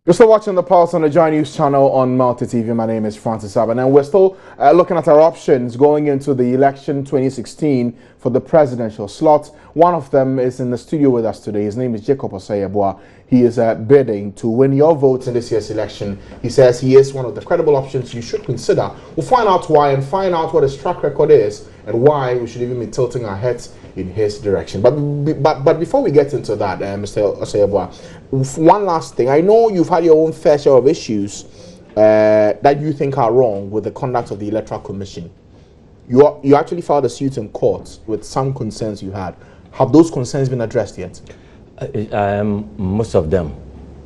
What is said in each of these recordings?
You're still watching The Pulse on the Joy News channel on Multi TV. My name is Francis Aban, and we're still looking at our options going into the election 2016 for the presidential slot. One of them is in the studio with us today. His name is Jacob Osei Yeboah. He is bidding to win your votes in this year's election. He says he is one of the credible options you should consider. We'll find out why and find out what his track record is and why we should even be tilting our heads in his direction. But before we get into that, Mr. Osei Yeboah, one last thing. I know you've had your own fair share of issues that you think are wrong with the conduct of the Electoral Commission. You actually filed a suit in court with some concerns you had. Have those concerns been addressed yet? Most of them,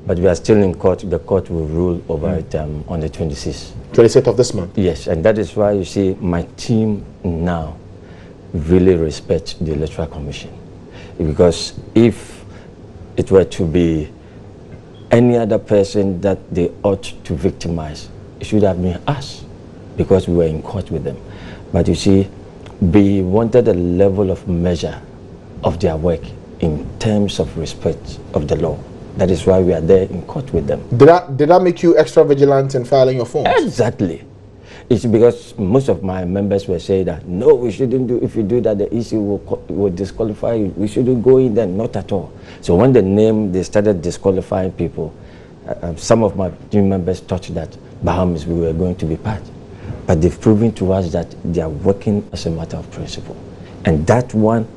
but we are still in court. The court will rule over it on the 26th. 26th of this month? Yes, and that is why you see my team now really respect the Electoral Commission. Because if it were to be any other person that they ought to victimize, it should have been us, because we were in court with them. But you see, we wanted a level of measure of their work in terms of respect of the law. That is why we are there in court with them. Did that make you extra vigilant in filing your forms? Exactly. It's because most of my members were saying that, no, we shouldn't do, if you do that, the EC will disqualify you. We shouldn't go in there, not at all. So when they started disqualifying people, some of my team members thought that Bahamas, we were going to be part. But they've proven to us that they are working as a matter of principle. And that one,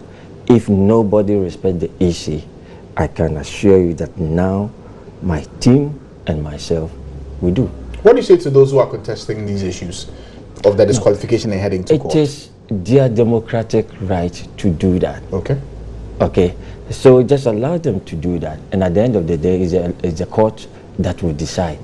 if nobody respects the EC, I can assure you that now my team and myself, we do. What do you say to those who are contesting these issues of the disqualification and heading to court? It is their democratic right to do that. Okay. Okay. So just allow them to do that. And at the end of the day, it's a court that will decide.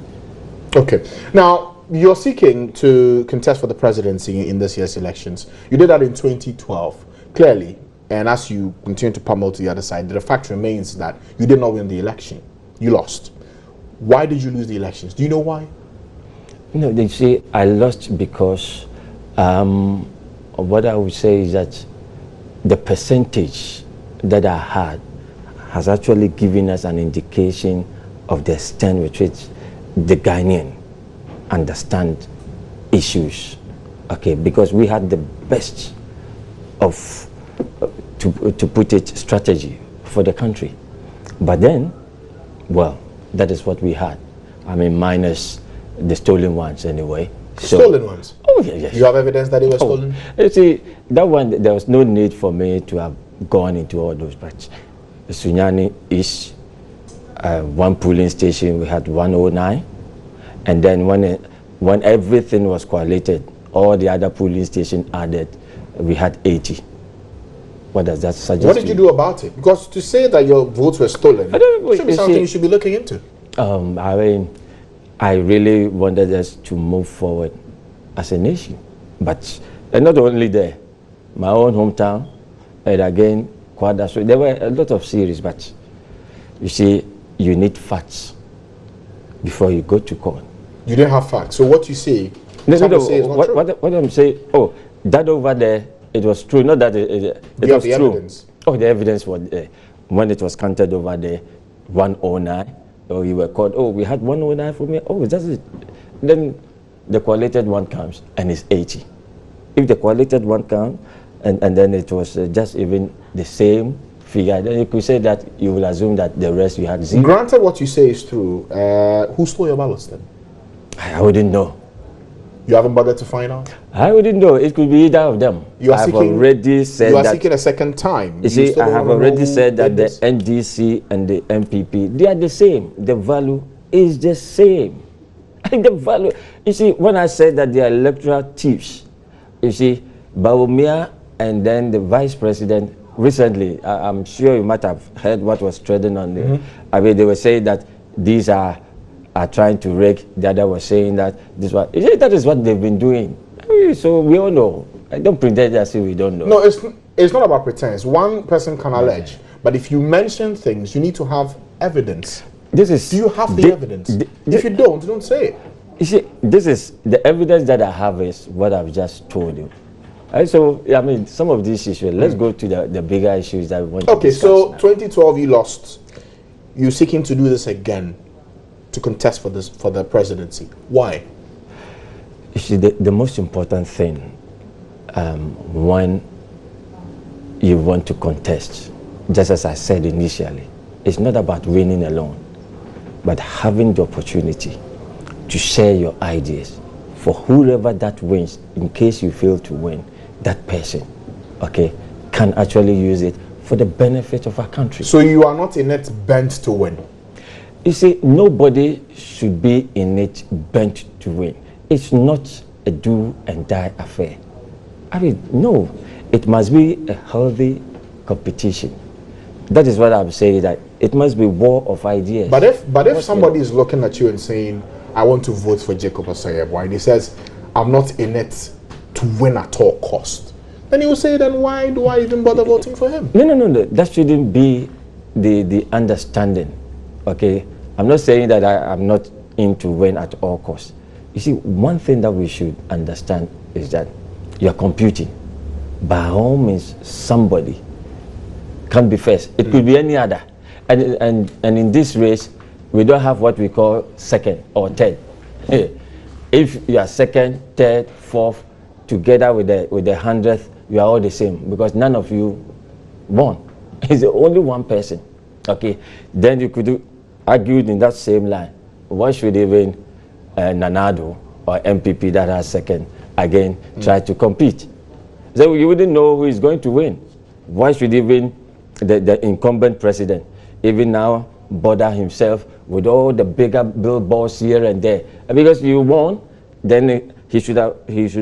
Okay. Now, you're seeking to contest for the presidency in this year's elections. You did that in 2012. Clearly, and as you continue to pummel to the other side, the fact remains that you did not win the election. You lost. Why did you lose the elections? Do you know why? No, they say I lost because what I would say is that the percentage that I had has actually given us an indication of the extent with which the Ghanaian understand issues. Okay, because we had the best of to put it, strategy for the country. But then, well, that is what we had. I mean, minus the stolen ones anyway. Stolen ones? Oh, yeah, yes. You have evidence that they were stolen? You see, that one, there was no need for me to have gone into all those, but Sunyani is one polling station, we had 109. And then when everything was collated, all the other polling stations added, we had 80. What does that suggest? What did you do about it? Because to say that your votes were stolen should be something you should be looking into. I mean, I really wanted us to move forward as a nation. But and not only there, my own hometown, and again, Kwada. So there were a lot of series, but you see, you need facts before you go to court. You didn't have facts. So what you say, what I'm saying, oh, that over there, it was true. Not that it was true. Evidence? Oh, the evidence was there. When it was counted over there, 109. Oh, you were called. Oh, we had 109 for me. Oh, that's it. Then the collated one comes and it's 80. If the collated one comes and then it was just even the same figure, then you could say that you will assume that the rest you had zero. Granted, what you say is true. Who stole your ballots then? I wouldn't know. You haven't bothered to find out? I wouldn't know. It could be either of them. You are already said you are seeking a second time. You see, I have already said that the NDC and the MPP, they are the same. The value is the same. The value. You see, when I said that they are electoral thieves, you see, Bawumia and then the vice president recently, I'm sure you might have heard what was trending on there. I mean, they were saying that these are trying to rake. The other was saying that this one. That is what they've been doing. So we all know. I don't pretend as if we don't know. No, it's not about pretense. One person can allege, but if you mention things, you need to have evidence. Do you have the evidence? If you don't say it. You see, this is the evidence that I have is what I've just told you. And so, I mean, some of these issues. Let's go to the bigger issues that we want to discuss. Okay, so 2012 you lost. You're seeking to do this again. to contest for the presidency. Why? You see, the most important thing when you want to contest, just as I said initially, it's not about winning alone, but having the opportunity to share your ideas for whoever that wins. In case you fail to win, that person, okay, can actually use it for the benefit of our country. So you are not in it bent to win? You see, nobody should be in it bent to win. It's not a do and die affair. I mean, no, it must be a healthy competition. That is what I'm saying, that it must be war of ideas. But if somebody is looking at you and saying, I want to vote for Jacob Osei Yeboah, and he says, I'm not in it to win at all cost, then you will say, then why do I even bother voting for him? No. That shouldn't be the understanding. Okay, I'm not saying that I'm not in to win at all costs. You see, one thing that we should understand is that you're computing. By all means, somebody can be first. It could be any other. And in this race, we don't have what we call second or third. If you are second, third, fourth, together with the 100th, you are all the same, because none of you won. It's only one person. Okay, then you could argue in that same line. Why should even Nanado or MPP that has second again try to compete? So you wouldn't know who is going to win. Why should even the incumbent president even now bother himself with all the bigger billboards here and there? And because you won, then he should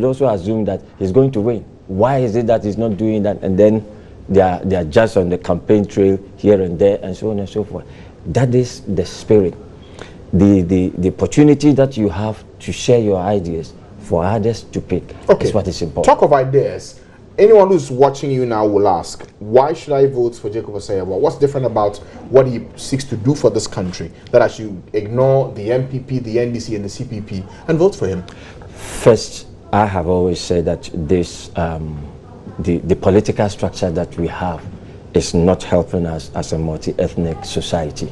also assume that he's going to win. Why is it that he's not doing that? And then they are just on the campaign trail here and there, and so on and so forth. That is the spirit. The opportunity that you have to share your ideas for others to pick is what is important. Talk of ideas. Anyone who's watching you now will ask, why should I vote for Jacob Osei Yeboah? What's different about what he seeks to do for this country that I should ignore the MPP, the NDC, and the CPP and vote for him? First, I have always said that this the political structure that we have is not helping us as a multi-ethnic society.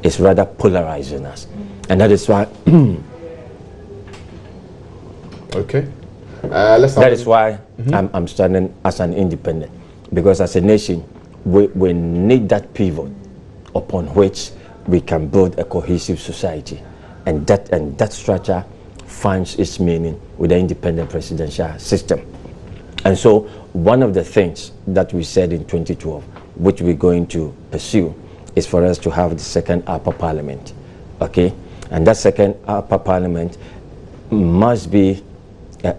It's rather polarizing us. And that is why okay. That is why I'm standing as an independent, because as a nation we need that pivot upon which we can build a cohesive society, and that structure finds its meaning with the independent presidential system. And so one of the things that we said in 2012, which we're going to pursue, is for us to have the second upper parliament. Okay, and that second upper parliament must be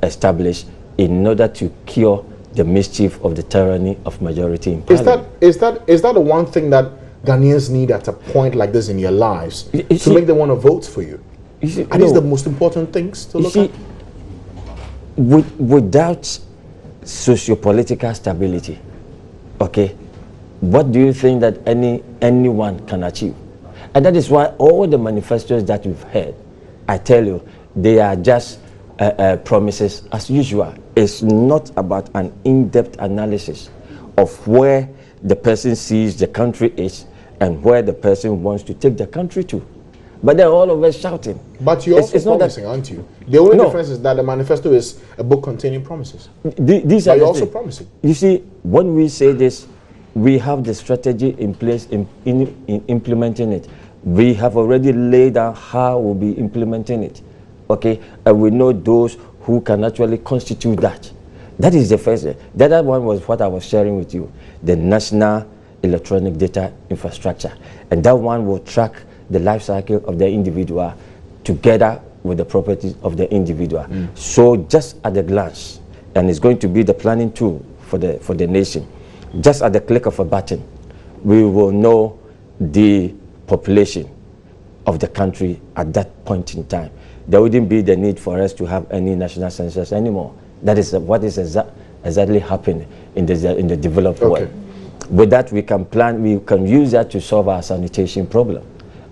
established in order to cure the mischief of the tyranny of majority in parliament. Is that the one thing that Ghanaians need at a point like this in your lives to make them want to vote for you? Are these the most important things to look at? Without socio-political stability, okay, what do you think that anyone can achieve? And that is why all the manifestos that we've heard, I tell you, they are just promises as usual. It's not about an in-depth analysis of where the person sees the country is and where the person wants to take the country to. But they're all of us shouting. But you're also promising, aren't you? The only difference is that the manifesto is a book containing promises. These but you're also promising. You see, when we say this, we have the strategy in place in implementing it. We have already laid out how we'll be implementing it. Okay, and we know those who can actually constitute that. That is the first. The other one was what I was sharing with you, the National Electronic Data Infrastructure. And that one will track the life cycle of the individual together with the properties of the individual. So just at a glance, and it's going to be the planning tool for the nation, just at the click of a button, we will know the population of the country at that point in time. There wouldn't be the need for us to have any national census anymore. That is what is exactly happening in the developed world. With that, we can plan, we can use that to solve our sanitation problem.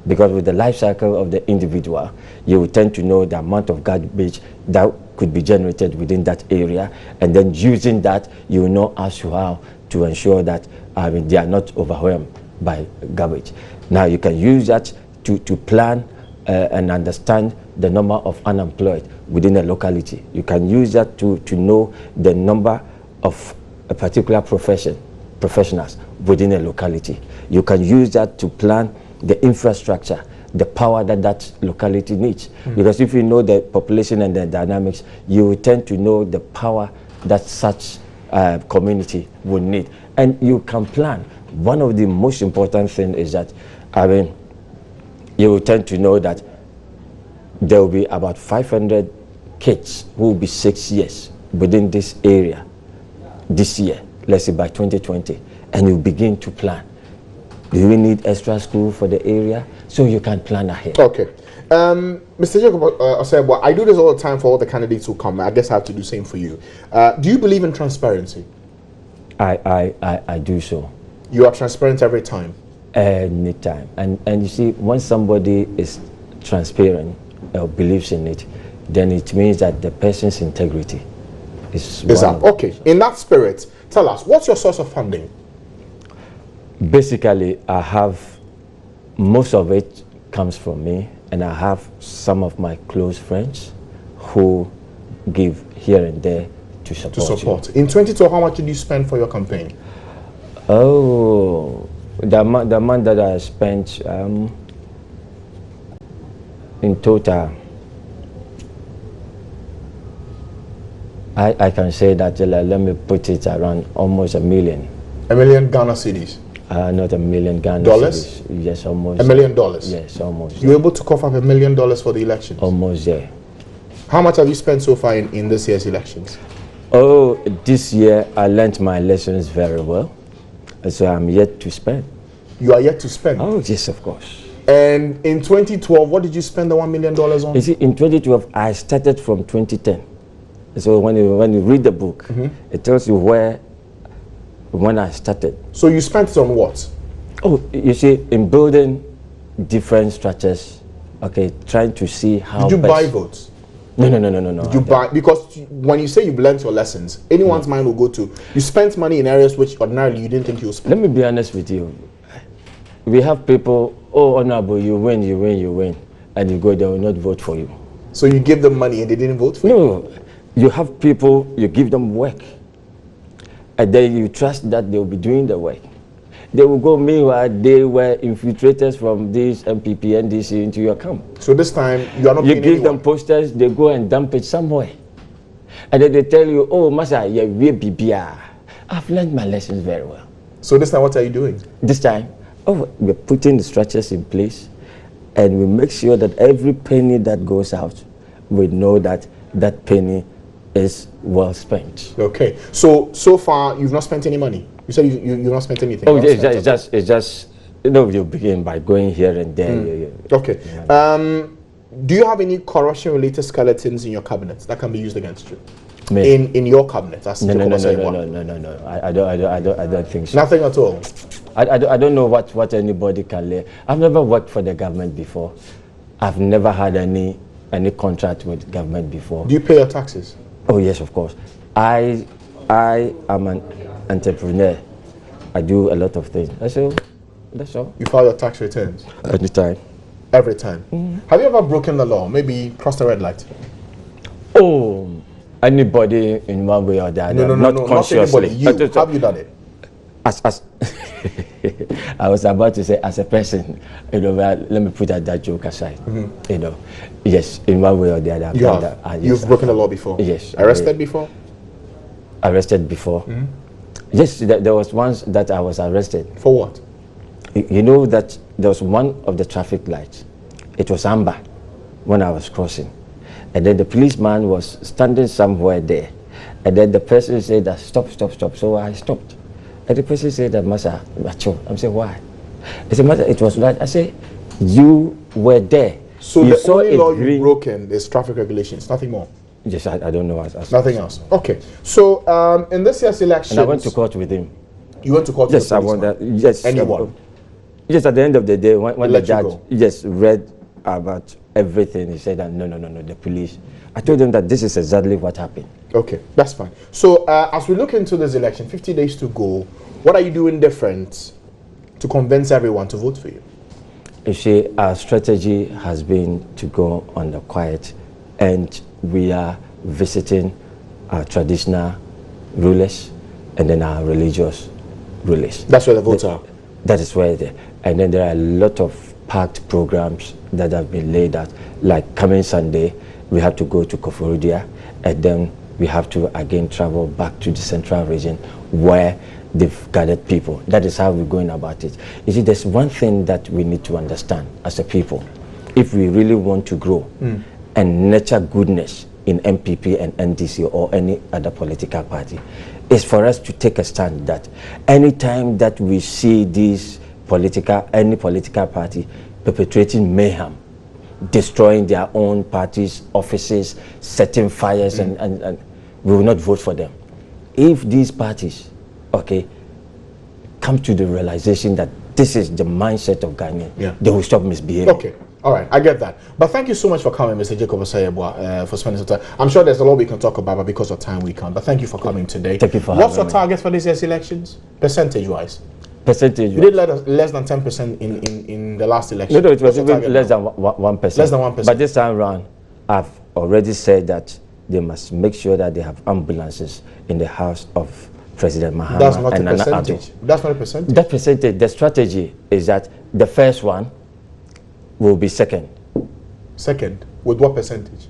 Because with the life cycle of the individual, you will tend to know the amount of garbage that could be generated within that area, and then using that, you will know as to how to ensure that they are not overwhelmed by garbage. Now you can use that to plan and understand the number of unemployed within a locality. You can use that to know the number of a particular professionals within a locality. You can use that to plan the infrastructure, the power that locality needs. Because if you know the population and the dynamics, you will tend to know the power that such community would need. And you can plan. One of the most important things is that, you will tend to know that there will be about 500 kids who will be 6 years within this area this year, let's say by 2020, and you begin to plan. Do we need extra school for the area? So you can plan ahead. Okay. Mr. Jacob Osei Yeboah, I do this all the time for all the candidates who come. I guess I have to do the same for you. Do you believe in transparency? I do so. You are transparent every time? Anytime. And you see, when somebody is transparent or believes in it, then it means that the person's integrity is up. Okay. In that spirit, tell us, what's your source of funding? Basically, I have, most of it comes from me, and I have some of my close friends who give here and there to support. In 2012, how much did you spend for your campaign? Oh, the amount that I spent in total, I can say that, let me put it around almost $1 million. $1 million Ghana cedis? Not $1 million Ghana dollars? Cedis. Yes, almost. $1 million? Yes, almost. You were able to cough up $1 million for the elections? Almost there. How much have you spent so far in this year's elections? Oh, this year I learnt my lessons very well. So I'm yet to spend. You are yet to spend? Oh, yes, of course. And in 2012, what did you spend the $1 million on? You see, in 2012, I started from 2010. So when you read the book, it tells you when I started. So you spent it on what? Oh, you see, in building different structures, okay, trying to see how. Did you buy votes? No. Did you buy? Because when you say you've learned your lessons, anyone's mind will go to, you spent money in areas which ordinarily you didn't think you would spend. Let me be honest with you. We have people, oh, honorable, you win, and you go, they will not vote for you. So you give them money and they didn't vote for you? No. You have people, you give them work, and then you trust that they will be doing the work. They will go, meanwhile, they were infiltrators from this MPP, NDC into your camp. So this time, you are not You give them posters, they go and dump it somewhere. And then they tell you, oh, Masa, you're BBR. I've learned my lessons very well. So this time, what are you doing? This time, we're putting the structures in place, and we make sure that every penny that goes out, we know that that penny is well spent. Okay. So far, you've not spent any money? You said you've not spent anything? Oh, it's just, you begin by going here and there. Okay. Yeah. Do you have any corruption-related skeletons in your cabinet that can be used against you? In your cabinet? No. I don't think so. Nothing at all? I don't know what anybody can lay. I've never worked for the government before. I've never had any contract with government before. Do you pay your taxes? Oh yes, of course. I am an entrepreneur. I do a lot of things. That's all. You file your tax returns? Anytime. Every time? Have you ever broken the law? Maybe crossed a red light? Oh, anybody in one way or the other. No, consciously. Not anybody. You. Have you done it? As I was about to say, as a person, let me put that joke aside. Yes, in one way or the other. You've broken the law before? Yes. Arrested before? Arrested before. Yes, there was once that I was arrested. For what? You know that there was one of the traffic lights. It was amber when I was crossing. And then the policeman was standing somewhere there. And then the person said that stop. So I stopped. And the person said that, Masa, macho. I'm saying, why? He said, Masa, it was right. I said, you were there. So the only law you've broken is traffic regulations, nothing more? Yes, I don't know. Nothing else. Okay. So in this year's election, and I went to court with him. You went to court yes, with the policeman? I went there. Yes. Anyone? Yes, at the end of the day, when the judge read about everything, he said that no, the police. I told him that this is exactly what happened. Okay, that's fine. So as we look into this election, 50 days to go, what are you doing different to convince everyone to vote for you? You see, our strategy has been to go on the quiet, and we are visiting our traditional rulers and then our religious rulers. That's where the votes are. That is where they. And then there are a lot of packed programs that have been laid out. Like coming Sunday, we have to go to Koforidua, and then we have to again travel back to the central region where they've gathered people. That is how we're going about it. You see, there's one thing that we need to understand as a people. If we really want to grow and nurture goodness in MPP and NDC or any other political party, is for us to take a stand that anytime that we see any political party perpetrating mayhem, destroying their own party's offices, setting fires, and we will not vote for them. If these parties, come to the realization that this is the mindset of Ghanaians, they will stop misbehaving. Okay. All right, I get that. But thank you so much for coming, Mr. Jacob Osei Yeboah, for spending some time. I'm sure there's a lot we can talk about, but because of time we can't. But thank you for coming today. Thank you for having me. What's your target for this year's elections, percentage-wise? Percentage-wise? You did less than 10% in the last election. No, it was even less than 1%. Less than 1%. But this time around, I've already said that they must make sure that they have ambulances in the house of President Mahama. That's not a percentage. That's not a percentage. That percentage, the strategy is that the first one will be second. Second? With what percentage?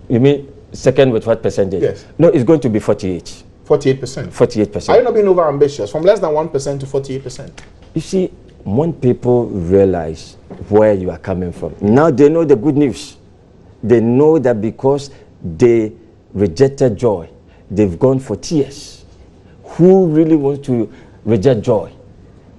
You mean second with what percentage? Yes. No, it's going to be 48. 48%? 48%. Are you not being over ambitious? From less than 1% to 48%? You see, when people realize where you are coming from, now they know the good news. They know that because they rejected joy, they've gone for tears. Who really wants to reject joy?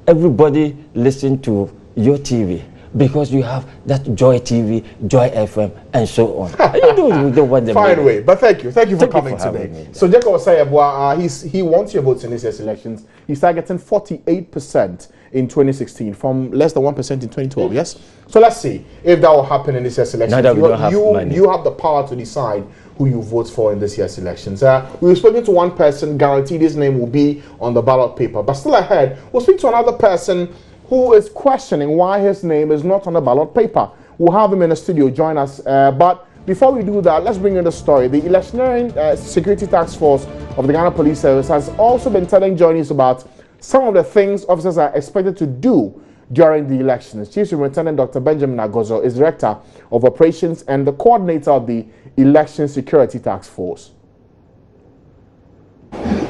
Everybody listen to your TV because you have that Joy TV, Joy FM, and so on. you don't want them. Fine way, but thank you for coming today. So Jacob Osei Yeboah, he wants your votes in this year's elections. He's targeting 48% in 2016 from less than 1% in 2012. Yes. So let's see if that will happen in this year's elections. Now that we don't have money. You have the power to decide who you vote for in this year's elections. We've spoken to one person, guaranteed his name will be on the ballot paper. But still ahead, we'll speak to another person who is questioning why his name is not on the ballot paper. We'll have him in the studio join us. But before we do that, let's bring in the story. The Electioneering Security Task Force of the Ghana Police Service has also been telling journeys about some of the things officers are expected to do during the elections. Chief Superintendent Dr. Benjamin Agozo is Director of Operations and the Coordinator of the Election Security Task Force.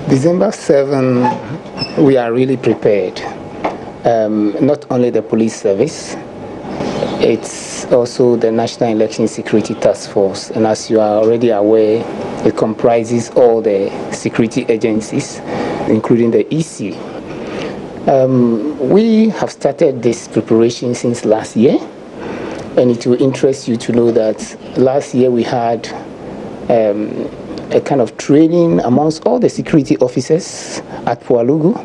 December 7, we are really prepared. Not only the police service, it's also the National Election Security Task Force. And as you are already aware, it comprises all the security agencies, including the EC. We have started this preparation since last year, and it will interest you to know that last year we had a kind of training amongst all the security officers at Pualugu,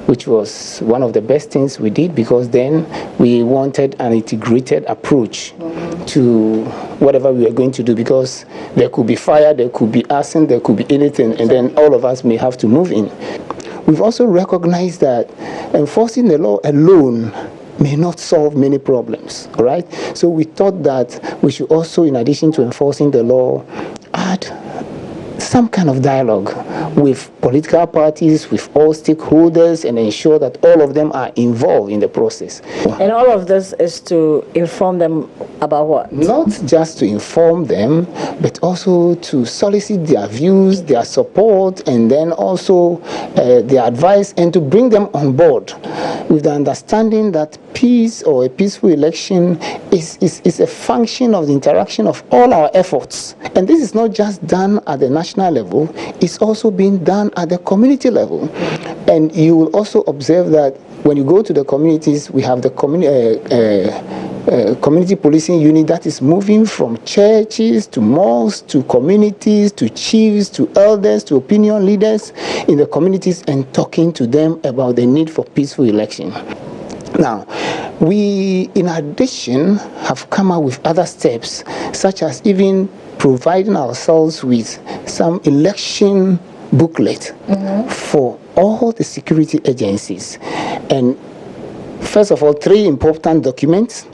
which was one of the best things we did, because then we wanted an integrated approach to whatever we were going to do, because there could be fire, there could be arson, there could be anything, and then all of us may have to move in. We've also recognized that enforcing the law alone may not solve many problems, all right? So we thought that we should also, in addition to enforcing the law, add some kind of dialogue with political parties, with all stakeholders, and ensure that all of them are involved in the process. And all of this is to inform them about what? Not just to inform them, but also to solicit their views, their support, and then also their advice, and to bring them on board with the understanding that peace or a peaceful election is a function of the interaction of all our efforts. And this is not just done at the national level, it's also being done at the community level. And you will also observe that when you go to the communities, we have the community policing unit that is moving from churches to mosques to communities to chiefs to elders to opinion leaders in the communities and talking to them about the need for peaceful election. Now, we, in addition, have come up with other steps, such as even providing ourselves with some election booklet for all the security agencies. And First of all, 3 important documents: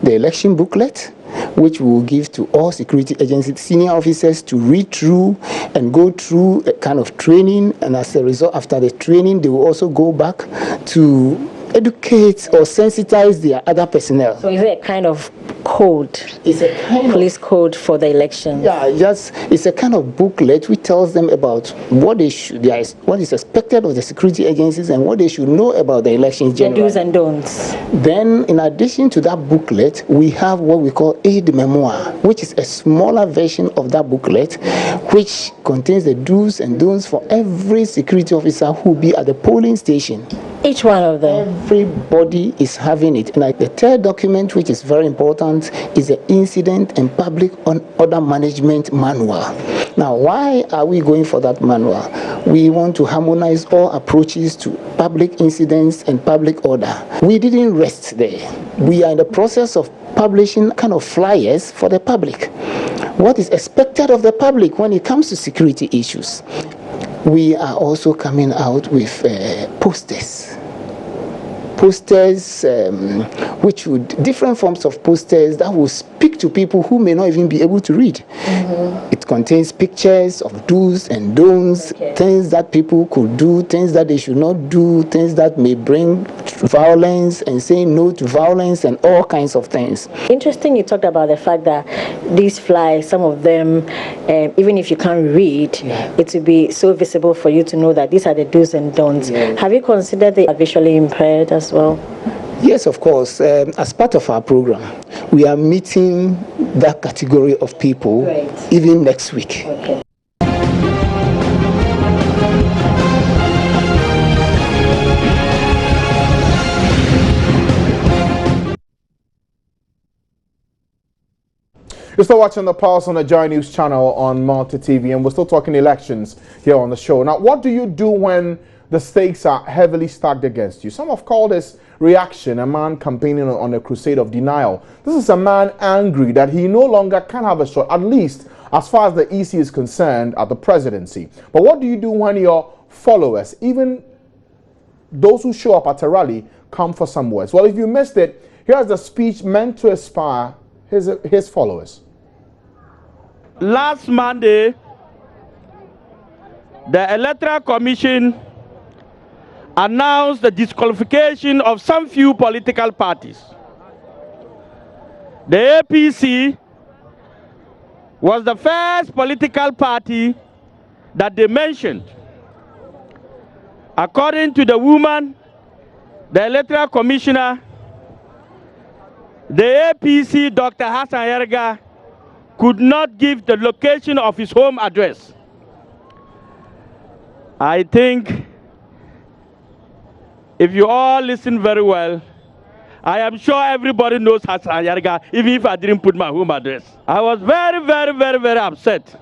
the election booklet, which we will give to all security agency senior officers to read through and go through a kind of training, and as a result, after the training, they will also go back to educate or sensitize their other personnel. So is it a kind of code? It's a kind police code for the election? Yeah, it's a kind of booklet which tells them about what what is expected of the security agencies and what they should know about the elections generally. The do's and don'ts. Then, in addition to that booklet, we have what we call aid memoir, which is a smaller version of that booklet, which contains the do's and don'ts for every security officer who will be at the polling station. Each one of them. Everybody is having it. And the third document, which is very important, is the Incident and Public Order Management Manual. Now, why are we going for that manual? We want to harmonize all approaches to public incidents and public order. We didn't rest there. We are in the process of publishing kind of flyers for the public. What is expected of the public when it comes to security issues? We are also coming out with posters, which would different forms of posters that will speak to people who may not even be able to read. It contains pictures of do's and don'ts, things that people could do, things that they should not do, things that may bring violence, and saying no to violence, and all kinds of things. Interesting, you talked about the fact that these flyers, some of them, even if you can't read, it will be so visible for you to know that these are the do's and don'ts. Have you considered the visually impaired as well? Yes, of course. As part of our program, we are meeting that category of people even next week. Okay. You're still watching The Pulse on the Joy News channel on Multi TV, and we're still talking elections here on the show. Now, what do you do when the stakes are heavily stacked against you? Some have called this reaction a man campaigning on a crusade of denial. This is a man angry that he no longer can have a shot, at least as far as the EC is concerned, at the presidency. But what do you do when your followers, even those who show up at a rally, come for some words? Well, if you missed it, here's the speech meant to inspire his followers. Last Monday, the Electoral Commission announced the disqualification of some few political parties. The APC was the first political party that they mentioned. According to the woman, the Electoral Commissioner, the APC, Dr. Hassan Yerga, could not give the location of his home address. I think if you all listen very well, I am sure everybody knows Hassan Yerga, even if I didn't put my home address. I was very upset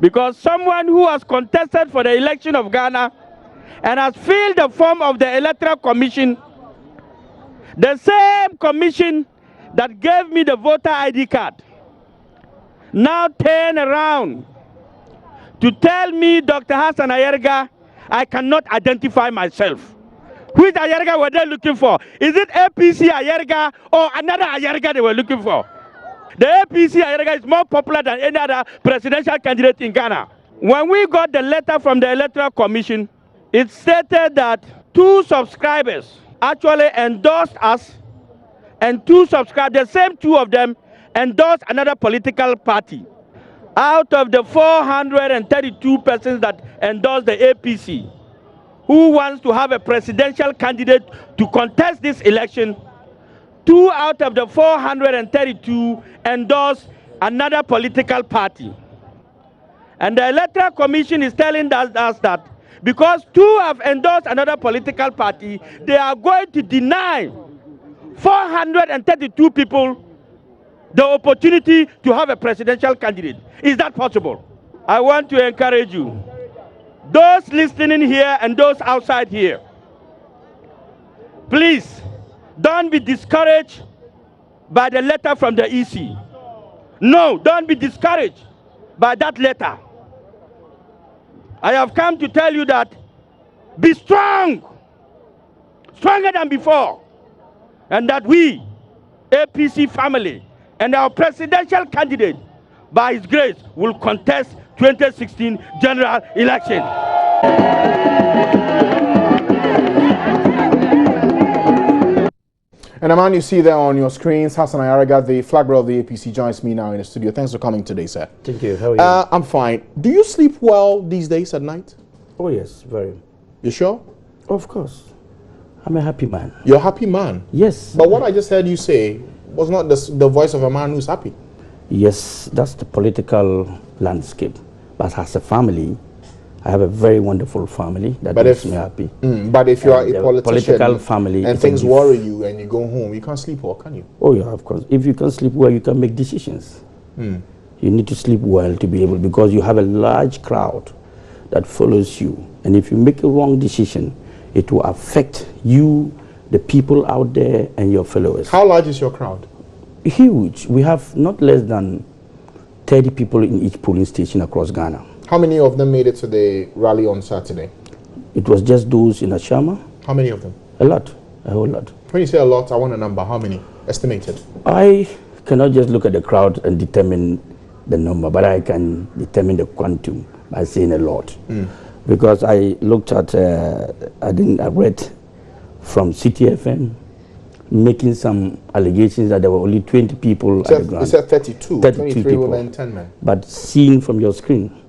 because someone who has contested for the election of Ghana and has filled the form of the Electoral Commission, the same commission that gave me the voter ID card, now turn around to tell me, Dr. Hassan Yerga, I cannot identify myself. Which Ayerga were they looking for? Is it APC Ayerga or another Ayerga they were looking for? The APC Ayerga is more popular than any other presidential candidate in Ghana. When we got the letter from the Electoral Commission, it stated that 2 subscribers actually endorsed us, and 2 subscribers, the same 2 of them, endorsed another political party. Out of the 432 persons that endorsed the APC, who wants to have a presidential candidate to contest this election, 2 out of the 432 endorsed another political party. And the Electoral Commission is telling us that because 2 have endorsed another political party, they are going to deny 432 people the opportunity to have a presidential candidate. Is that possible? I want to encourage you, those listening here and those outside here, please don't be discouraged by the letter from the EC. No, don't be discouraged by that letter. I have come to tell you that be strong, stronger than before. and that we, APC family, and our presidential candidate, by his grace, will contest 2016 general election. And the man you see there on your screens, Hassan Ayaraga, the flag bearer of the APC, joins me now in the studio. Thanks for coming today, sir. Thank you. How are you? I'm fine. Do you sleep well these days at night? Oh, yes, very. You sure? Of course. I'm a happy man. You're a happy man? Yes. But what I just heard you say was not the voice of a man who's happy. Yes, that's the political landscape. But as a family, I have a very wonderful family that makes me happy. But if you are a political family and things worry you and you go home, you can't sleep well, can you? Oh, yeah, of course. If you can sleep well, you can make decisions. You need to sleep well to be able, because you have a large crowd that follows you. And if you make a wrong decision, it will affect you, the people out there, and your followers. How large is your crowd? Huge. We have not less than 30 people in each polling station across Ghana. How many of them made it to the rally on Saturday? It was just those in Ashama. How many of them? A lot, a whole lot. When you say a lot, I want a number. How many? Estimated. I cannot just look at the crowd and determine the number, but I can determine the quantum by saying a lot. Because I looked at, I read from CTFM making some allegations that there were only 20 people at the ground. It said 32, 23 people. women, 10 men. But seen from your screen,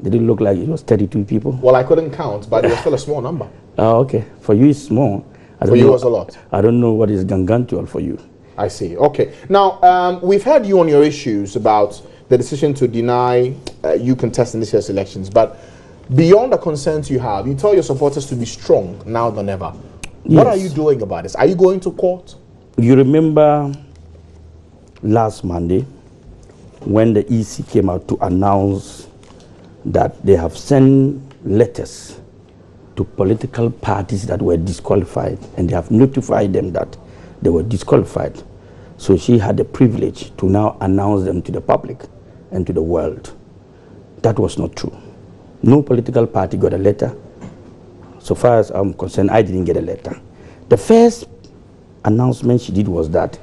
did it look like it was 32 people? Well, I couldn't count, but it was still a small number. Oh, okay. For you, it's small. For you, it was a lot. I don't know what is gargantuan for you. I see. Okay. Now, we've heard you on your issues about the decision to deny you contesting this year's elections, but beyond the concerns you have, you tell your supporters to be strong now than ever. Yes. What are you doing about this? Are you going to court? You remember last Monday when the EC came out to announce that they have sent letters to political parties that were disqualified, and they have notified them that they were disqualified. So she had the privilege to now announce them to the public and to the world. That was not true. No political party got a letter. So far as I'm concerned, I didn't get a letter. The first announcement she did was that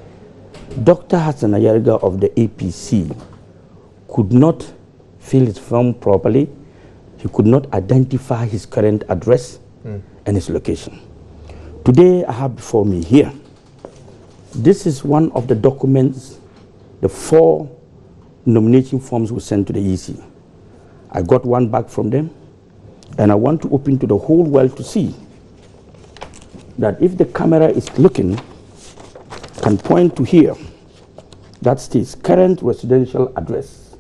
Dr. Hassan Ayaraga of the APC could not fill his form properly. He could not identify his current address and his location. Today, I have before me here, this is one of the documents, the 4 nomination forms we sent to the EC. I got one back from them, and I want to open to the whole world to see that if the camera is looking, can point to here, that states current residential address.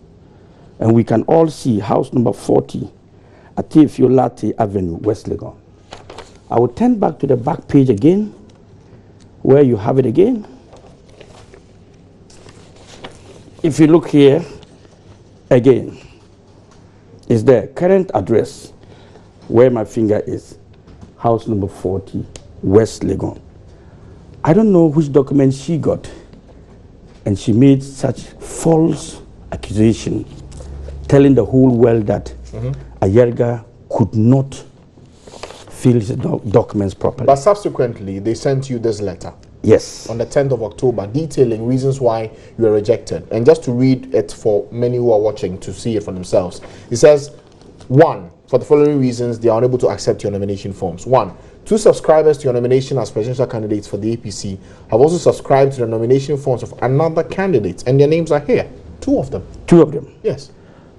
And we can all see house number 40, Atifiolate Avenue, West Legon. I will turn back to the back page again, where you have it again. If you look here, again, is the current address where my finger is, house number 40, West Legon. I don't know which document she got, and she made such false accusation, telling the whole world that Ayaraga could not fill his documents properly. But subsequently, they sent you this letter. Yes. On the 10th of October, detailing reasons why you were rejected. And just to read it for many who are watching to see it for themselves. It says, 1, for the following reasons, they are unable to accept your nomination forms. 1, 2 subscribers to your nomination as presidential candidates for the APC have also subscribed to the nomination forms of another candidate, and their names are here. 2 of them. 2 of them. Yes.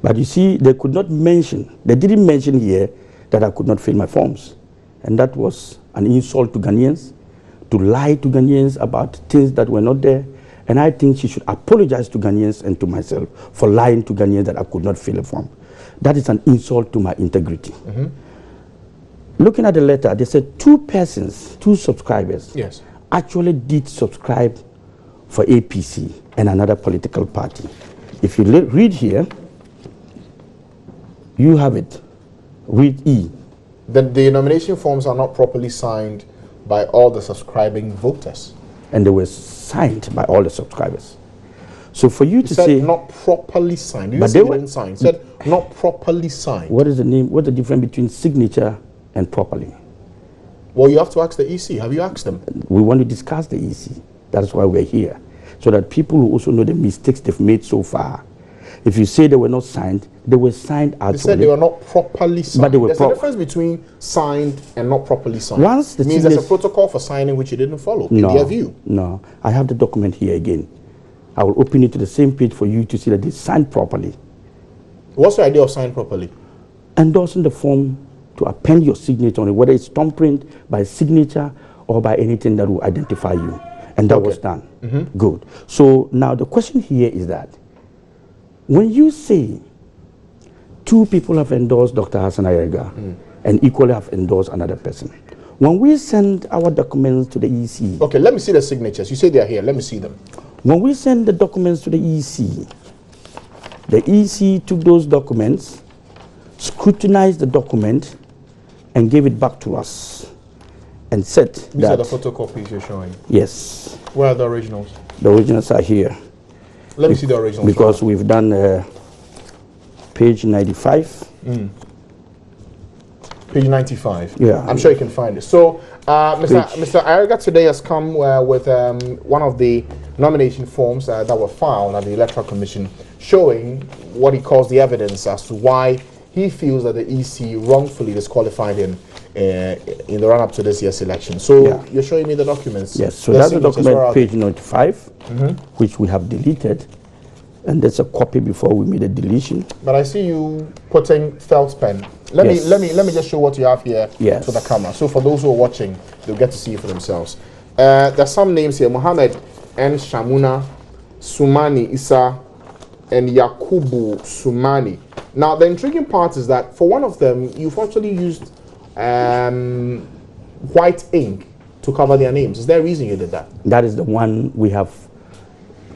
But you see, they could not mention, they didn't mention here that I could not fill my forms. And that was an insult to Ghanaians, to lie to Ghanaians about things that were not there. And I think she should apologize to Ghanaians and to myself for lying to Ghanaians that I could not fill a form. That is an insult to my integrity. Looking at the letter, they said 2 persons, 2 subscribers, yes, actually did subscribe for APC and another political party. If you read here, you have it. Read E. The nomination forms are not properly signed by all the subscribing voters. And they were signed by all the subscribers. So for you to say not properly signed, but they didn't sign. Said not properly signed. What is the name? What's the difference between signature and properly? Well, you have to ask the EC. Have you asked them? We want to discuss the EC. That's why we're here. So that people who also know the mistakes they've made so far. If you say they were not signed, they were signed actually. They said they were not properly signed. But they were There's a difference between signed and not properly signed. Once the means there's a protocol for signing which you didn't follow, no, in their view. No. I have the document here again. I will open it to the same page for you to see that they signed properly. What's the idea of signed properly? Endorsing the form to append your signature on it, whether it's thumbprint, by signature, or by anything that will identify you. And that was done. Good. So now the question here is that when you say 2 people have endorsed Dr. Hassan Ayariga and equally have endorsed another person, when we send our documents to the EC... Okay, let me see the signatures. You say they are here. Let me see them. When we send the documents to the EC took those documents, scrutinized the document, and gave it back to us and said These are the photocopies you're showing? Yes. Where are the originals? The originals are here. Let me see the originals. Because we've done page 95. Page 95. Yeah. I'm sure you can find it. So, Mr. Ayariga today has come with one of the nomination forms that were filed at the Electoral Commission, showing what he calls the evidence as to why he feels that the EC wrongfully disqualified him in the run-up to this year's election. So you're showing me the documents. Yes, so that's the document, page 95, which we have deleted. And there's a copy before we made a deletion. But I see you putting felt pen. Let me just show what you have here to the camera. So for those who are watching, they'll get to see it for themselves. There's some names here: Mohammed N. Shamuna, Sumani Isa, and Yakubu Sumani. Now the intriguing part is that for one of them, you've actually used white ink to cover their names. Is there a reason you did that? That is the one we have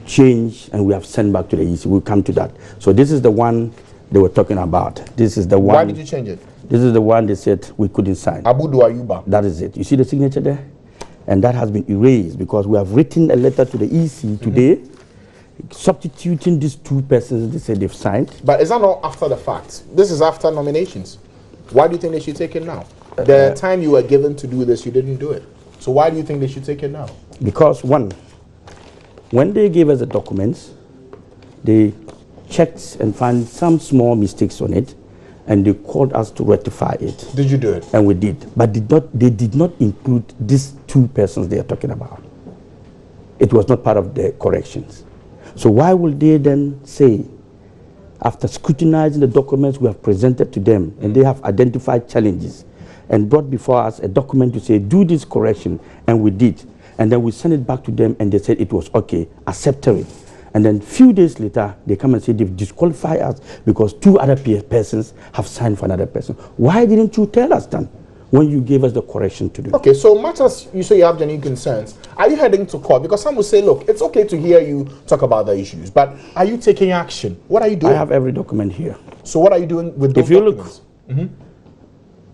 changed and we have sent back to the EC. We'll come to that. So this is the one they were talking about. This is the one. Why did you change it? This is the one they said we couldn't sign. Abudu Ayuba. That is it. You see the signature there? And that has been erased because we have written a letter to the EC today substituting these 2 persons they said they've signed. But is that not after the fact? This is after nominations. Why do you think they should take it now? The time you were given to do this, you didn't do it. So why do you think they should take it now? Because one, when they gave us the documents, they checked and found some small mistakes on it, and they called us to rectify it. Did you do it? And we did. But they did not include these 2 persons they are talking about. It was not part of the corrections. So why would they then say, after scrutinizing the documents we have presented to them, and they have identified challenges, and brought before us a document to say, do this correction, and we did. And then we sent it back to them, and they said it was okay, accepted it. And then a few days later, they come and say they've disqualified us because 2 other persons have signed for another person. Why didn't you tell us then when you gave us the correction to do? Okay, so much as you say you have genuine concerns, are you heading to court? Because some will say, look, it's okay to hear you talk about the issues, but are you taking action? What are you doing? I have every document here. So what are you doing with those if you documents? Look,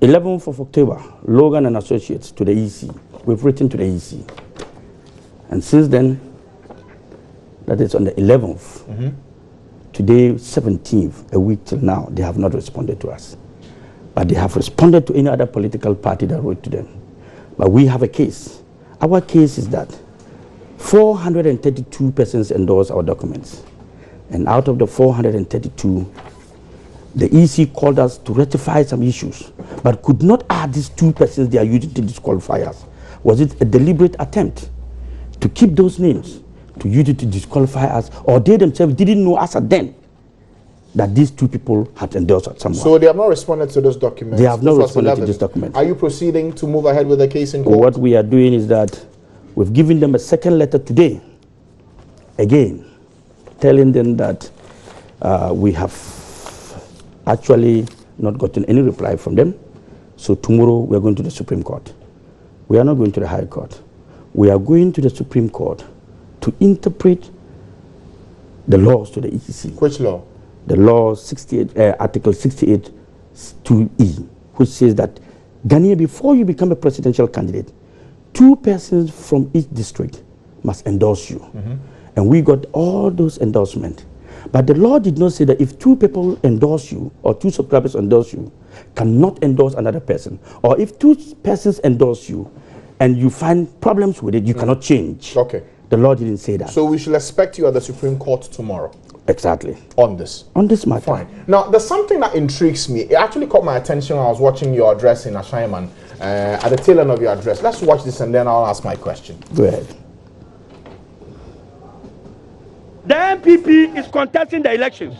11th of October, Logan and Associates to the EC. We've written to the EC. And since then, that is on the 11th, today, 17th, a week till now, they have not responded to us. But they have responded to any other political party that wrote to them. But we have a case. Our case is that 432 persons endorsed our documents. And out of the 432, the EC called us to rectify some issues, but could not add these 2 persons they are using to disqualify us. Was it a deliberate attempt to keep those names, to use it to disqualify us, or they themselves didn't know us at then that these 2 people had endorsed someone? So they have not responded to those documents? They have not responded to this document. Are you proceeding to move ahead with the case in court? What we are doing is that we've given them a second letter today, again, telling them that we have actually not gotten any reply from them. So tomorrow we are going to the Supreme Court. We are not going to the High Court. We are going to the Supreme Court to interpret the laws to the EC. Which law? The law 68, Article 68 2E, which says that Ghanaian, before you become a presidential candidate, 2 persons from each district must endorse you. And we got all those endorsements. But the law did not say that if two people endorse you or two subscribers endorse you, cannot endorse another person. Or if two persons endorse you and you find problems with it, you cannot change. Okay. The law didn't say that. So we should expect you at the Supreme Court tomorrow. Exactly. On this. On this matter. Fine. Now, there's something that intrigues me. It actually caught my attention when I was watching your address in Ashaiman. At the tail end of your address. Let's watch this and then I'll ask my question. Go ahead. The MPP is contesting the elections.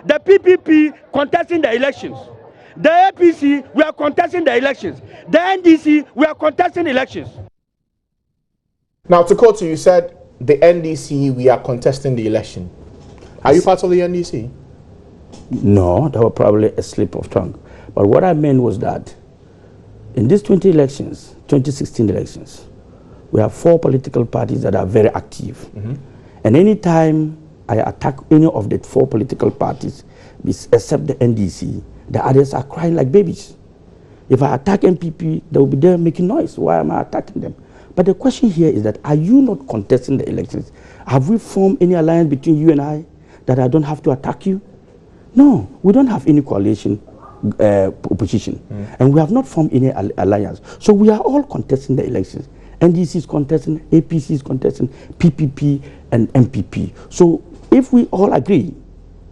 The PPP contesting the elections. The APC, we are contesting the elections. The NDC, we are contesting elections. Now, to quote you said, the NDC, we are contesting the election. Are you part of the NDC? No, that was probably a slip of tongue. But what I meant was that in these 2016 elections, we have 4 political parties that are very active. And anytime I attack any of the 4 political parties, except the NDC, the others are crying like babies. If I attack MPP, they will be there making noise. Why am I attacking them? But the question here is that, are you not contesting the elections? Have we formed any alliance between you and I that I don't have to attack you? No, we don't have any coalition opposition. And we have not formed any alliance. So we are all contesting the elections. NDC is contesting, APC is contesting, PPP and MPP. So if we all agree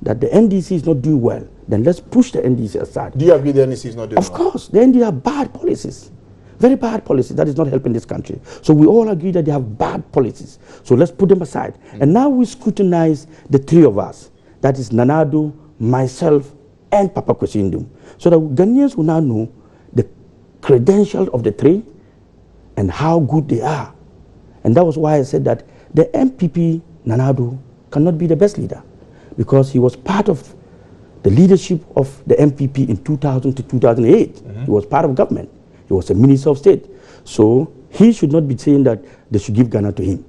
that the NDC is not doing well, then let's push the NDC aside. Do you agree the NDC is not doing well? Of course, the NDC have bad policies. Very bad policies that is not helping this country. So we all agree that they have bad policies. So let's put them aside. And now we scrutinize the 3 of us. That is Nanado, myself, and Papa Kwesindum. So that Ghanaians will now know the credentials of the 3 and how good they are. And that was why I said that the MPP, Nanado, cannot be the best leader, because he was part of the leadership of the MPP in 2000 to 2008. He was part of government. He was a minister of state. So he should not be saying that they should give Ghana to him.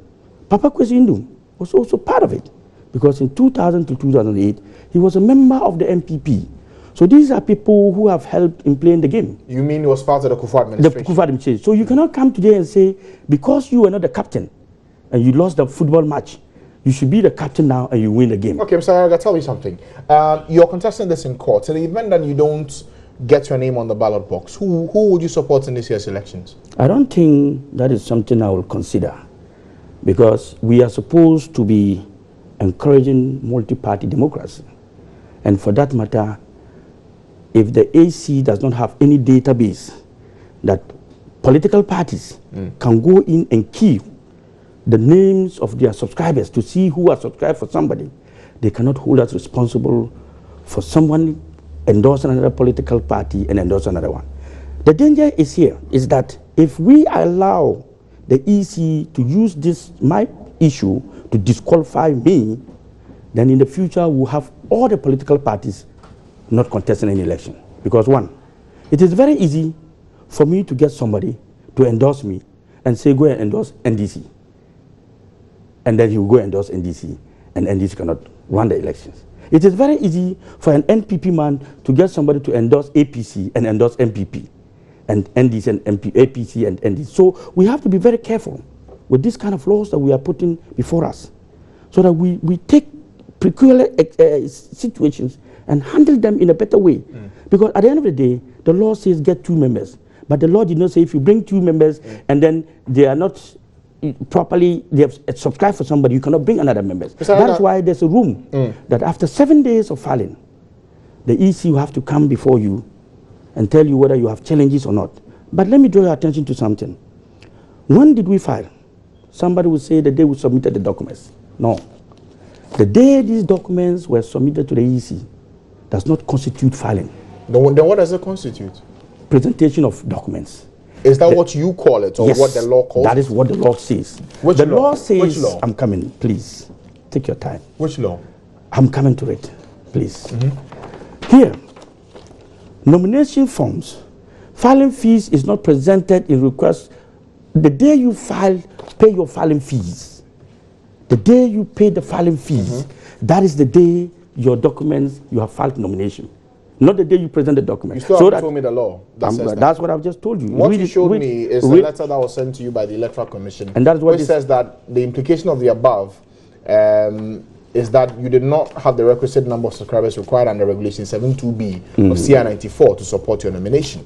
Papa Kwesindum was also part of it, because in 2000 to 2008, he was a member of the MPP. So these are people who have helped in playing the game. You mean he was part of the Kufuor administration? The Kufuor administration. So you cannot come today and say, because you were not the captain and you lost the football match, you should be the captain now and you win the game. Okay, Mr. Yaraga, tell me something. You're contesting this in court. In the event that you don't get your name on the ballot box, who would you support in this year's elections? I don't think that is something I will consider, because we are supposed to be encouraging multi-party democracy. And for that matter, if the AC does not have any database that political parties can go in and key the names of their subscribers to see who are subscribed for somebody, they cannot hold us responsible for someone endorsing another political party and endorse another one. The danger is here, is that if we allow the EC to use this, my issue, to disqualify me, then in the future we'll have all the political parties not contesting any election. Because 1, it is very easy for me to get somebody to endorse me and say, go and endorse NDC. And then he will go endorse NDC, and NDC cannot run the elections. It is very easy for an NPP man to get somebody to endorse APC and endorse MPP, and NDC and APC and NDC. So we have to be very careful with this kind of laws that we are putting before us, so that we take peculiar situations and handle them in a better way. Because at the end of the day, the law says get 2 members. But the law did not say if you bring 2 members and then they are not properly, they have subscribed for somebody, you cannot bring another member. That's why there's a room that after 7 days of filing, the EC will have to come before you and tell you whether you have challenges or not. But let me draw your attention to something. When did we file? Somebody will say the day we submitted the documents. No. The day these documents were submitted to the EC does not constitute filing. Then what does it constitute? Presentation of documents. Is that what you call it, or yes, what the law calls it? That is what the law says. Which the law? law says, Which law? I'm coming, please. Take your time. Which law? I'm coming to it, please. Here, nomination forms, filing fees is not presented in request. The day you file, pay your filing fees. The day you pay the filing fees, that is the day your documents, you have filed nomination. Not the day you present the document. You still haven't told me the law. That's what I've just told you. What you showed me is a letter that was sent to you by the Electoral Commission, and that's what which says that the implication of the above is that you did not have the requisite number of subscribers required under Regulation 72B of CR94 to support your nomination.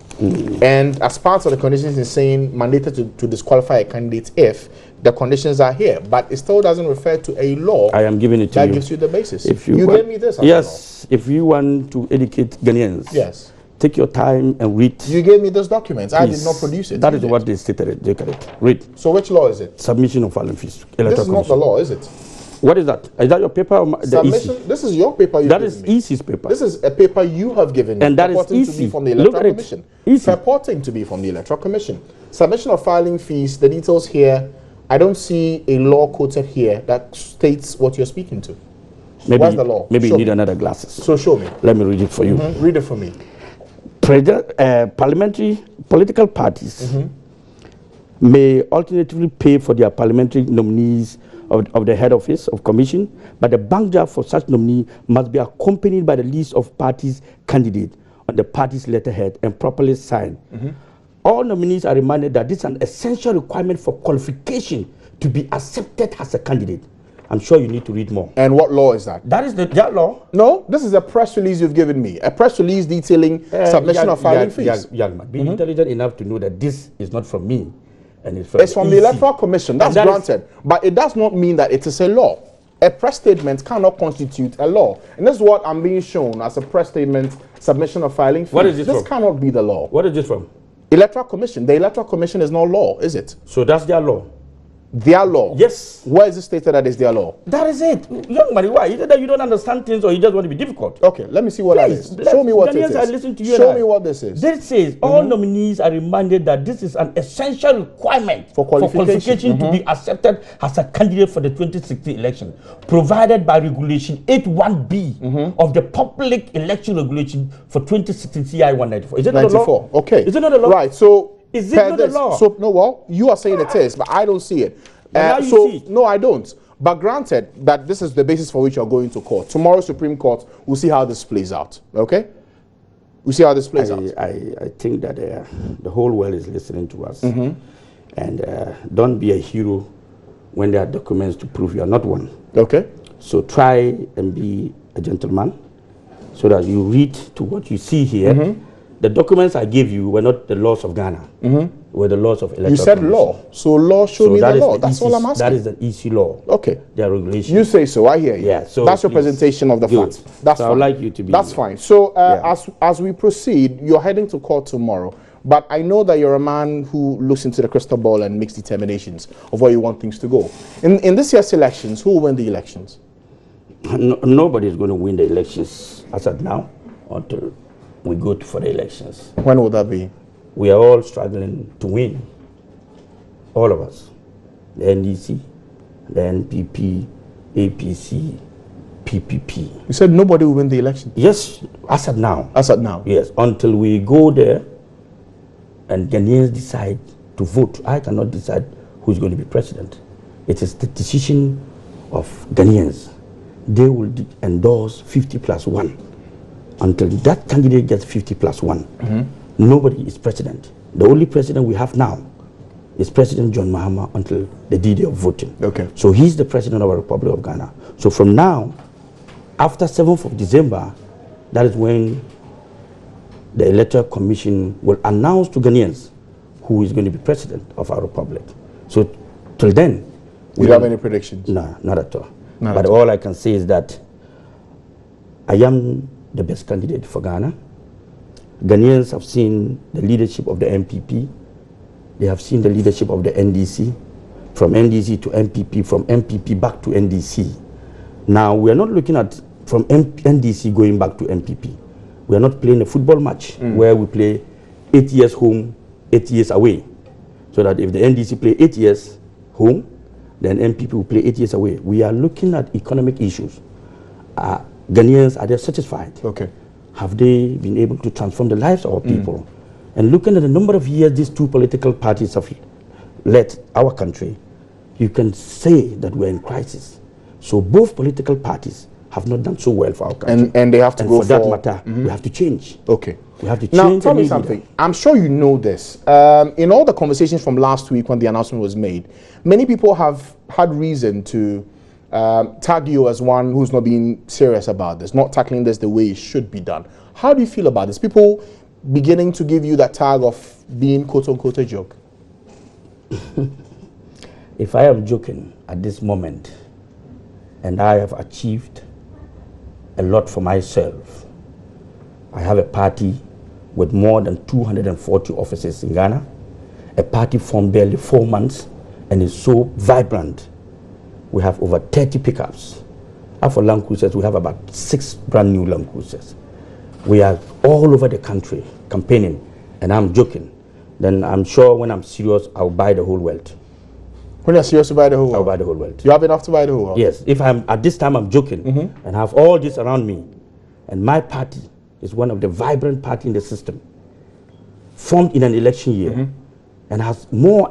And as part of the conditions, it's saying mandated to disqualify a candidate if the conditions are here, but it still doesn't refer to a law. I am giving it to that you. Gives you the basis. If you gave me this. Yes, if you want to educate Ghanaians. Yes. Take your time and read. You gave me those documents. I did not produce it. That is what they stated. Look at it. Read. So which law is it? Submission of filing fees. This is not the law, is it? What is that? Is that your paper or the submission? This is your paper. That is EC's paper. This is a paper you have given me. And that is EC. To be from the Electoral Commission. Purporting to be from the Electoral Commission. Submission of filing fees. The details here. I don't see a law quoted here that states what you're speaking to. Maybe, what's the law? Maybe you need another glasses. So show me. Let me read it for you. Read it for me. Parliamentary political parties may alternatively pay for their parliamentary nominees of the head office of commission, but the bank draft for such nominee must be accompanied by the list of parties candidate on the party's letterhead and properly signed. All nominees are reminded that this is an essential requirement for qualification to be accepted as a candidate. I'm sure you need to read more. And what law is that? That is that law. No, this is a press release you've given me. A press release detailing submission of filing fees. Young man, be intelligent enough to know that this is not from me. And it's from the Electoral Commission. That's granted. But it does not mean that it is a law. A press statement cannot constitute a law. And this is what I'm being shown as a press statement, submission of filing fees. What is this from? This cannot be the law. What is this from? Electoral Commission. The Electoral Commission is not law, is it? So that's their law? Their law? Yes. Where is it stated that is their law? That is it. Young man, why? Either that you don't understand things or you just want to be difficult. Okay, let me see what that is. Show me what it is. I listen to you. Show me what this is. This says all nominees are reminded that this is an essential requirement for qualification to be accepted as a candidate for the 2016 election, provided by Regulation 81B of the Public Election Regulation for 2016 CI 194. Is it not a law? Okay. Is it not a law? Right. So is it not a law? So no, well, you are saying it is, but I don't see it. Now you see it. No, I don't. But granted that this is the basis for which you're going to court. Tomorrow, Supreme Court, we'll see how this plays out. Okay? We'll see how this plays out. I think that the whole world is listening to us. And don't be a hero when there are documents to prove you are not one. Okay. So try and be a gentleman so that you read to what you see here. The documents I gave you were not the laws of Ghana. Were the laws of electoral. You said law. So law, show me the law. That's all I'm asking. That is an easy law. Okay. Their regulation. You say so. I hear you. Yeah. So that's your presentation of the facts. That's so fine. I would like you to be. That's fine. So as we proceed, you're heading to court tomorrow. But I know that you're a man who looks into the crystal ball and makes determinations of where you want things to go. In this year's elections, who will win the elections? Nobody is going to win the elections as of now until we go for the elections. When will that be? We are all struggling to win. All of us. The NDC, the NPP, APC, PPP. You said nobody will win the election? Yes, as of now. As of now? Yes, until we go there and Ghanaians decide to vote. I cannot decide who's going to be president. It is the decision of Ghanaians. They will endorse 50+1. Until that candidate gets 50+1, nobody is president. The only president we have now is President John Mahama until the day of voting. Okay. So he's the president of the Republic of Ghana. So from now, after 7th of December, that is when the Electoral Commission will announce to Ghanaians who is going to be president of our republic. So till then, we don't have any predictions? No, not at all. But all I can say is that I am the best candidate for Ghana. Ghanaians have seen the leadership of the MPP. They have seen the leadership of the NDC, from NDC to MPP, from MPP back to NDC. Now, we are not looking at from NDC going back to MPP. We are not playing a football match where we play 8 years home, 8 years away. So that if the NDC play 8 years home, then MPP will play 8 years away. We are looking at economic issues. Ghanaians, are they satisfied? Okay. Have they been able to transform the lives of our people? And looking at the number of years these two political parties have led our country, you can say that we're in crisis. So both political parties have not done so well for our country. And they have to go for that matter, we have to change. Okay. We have to change. Now, tell me something. I'm sure you know this. In all the conversations from last week when the announcement was made, many people have had reason to tag you as one who's not being serious about this, not tackling this the way it should be done. How do you feel about this? People beginning to give you that tag of being quote-unquote a joke? If I am joking at this moment, and I have achieved a lot for myself, I have a party with more than 240 offices in Ghana, a party formed barely 4 months, and is so vibrant. We have over 30 pickups. For Land Cruisers, we have about 6 brand new Land Cruisers. We are all over the country campaigning, and I'm joking. Then I'm sure when I'm serious, I'll buy the whole world. When you're serious to buy the whole world? I'll buy the whole world. You have enough to buy the whole world? Yes. If I'm at this time, I'm joking and have all this around me, and my party is one of the vibrant party in the system, formed in an election year, and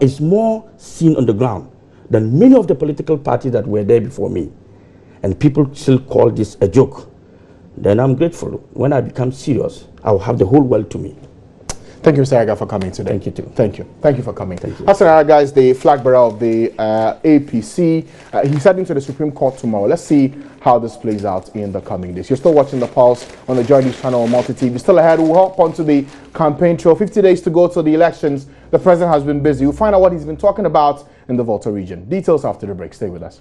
is more seen on the ground than many of the political parties that were there before me, and people still call this a joke, then I'm grateful. When I become serious, I'll have the whole world to me. Thank you, Mr. Ayaga, for coming today. Thank you, too. Thank you. Thank you for coming. Thank you. Osei Ayaga is the flag bearer of the APC. He's heading to the Supreme Court tomorrow. Let's see how this plays out in the coming days. You're still watching The Pulse on the Joy News channel on Multi TV. Still ahead, we'll hop onto the campaign trail. 50 days to go to the elections. The president has been busy. We'll find out what he's been talking about in the Volta region. Details after the break. Stay with us.